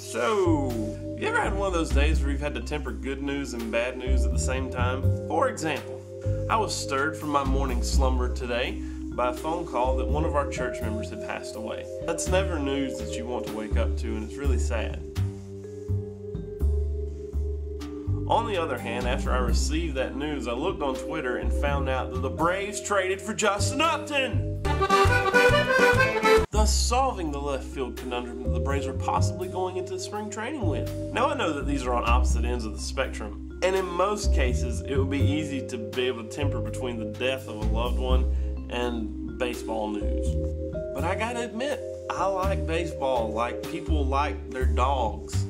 So, have you ever had one of those days where you've had to temper good news and bad news at the same time? For example, I was stirred from my morning slumber today by a phone call that one of our church members had passed away. That's never news that you want to wake up to, and it's really sad. On the other hand, after I received that news, I looked on Twitter and found out that the Braves traded for Justin Upton, thus solving the left field conundrum that the Braves were possibly going into spring training with. Now I know that these are on opposite ends of the spectrum, and in most cases it would be easy to be able to temper between the death of a loved one and baseball news. But I gotta admit, I like baseball like people like their dogs.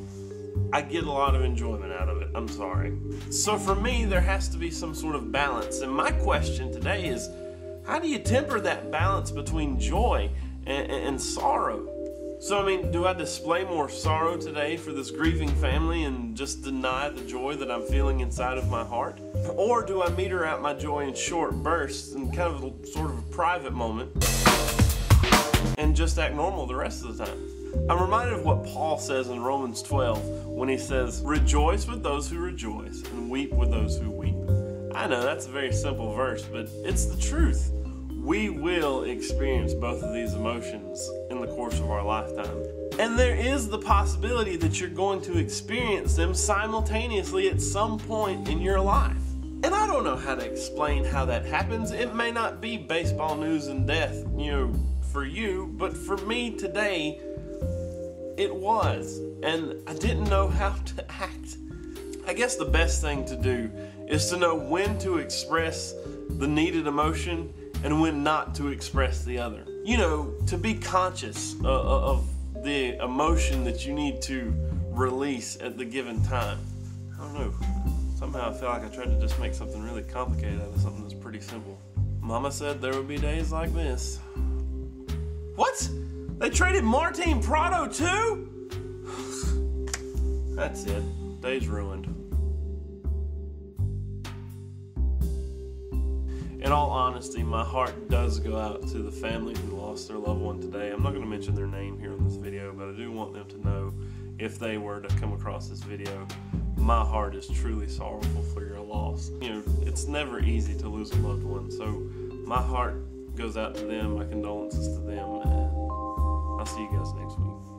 I get a lot of enjoyment out of it, I'm sorry. So for me, there has to be some sort of balance, and my question today is, how do you temper that balance between joy and sorrow? So, I mean, do I display more sorrow today for this grieving family and just deny the joy that I'm feeling inside of my heart? Or do I meter out my joy in short bursts and kind of a sort of a private moment and just act normal the rest of the time? I'm reminded of what Paul says in Romans 12 when he says, "Rejoice with those who rejoice and weep with those who weep." I know that's a very simple verse, but it's the truth. We will experience both of these emotions in the course of our lifetime. And there is the possibility that you're going to experience them simultaneously at some point in your life. And I don't know how to explain how that happens. It may not be baseball news and death, for you, but for me today, it was. And I didn't know how to act. I guess the best thing to do is to know when to express the needed emotion and when not to express the other. To be conscious of the emotion that you need to release at the given time. I don't know. Somehow I feel like I tried to just make something really complicated out of something that's pretty simple. Mama said there would be days like this. What? They traded Martin Prado too? That's it. Day's ruined. In all honesty, my heart does go out to the family who lost their loved one today. I'm not going to mention their name here in this video, but I do want them to know, if they were to come across this video, my heart is truly sorrowful for your loss. It's never easy to lose a loved one, so my heart goes out to them, my condolences to them, and I'll see you guys next week.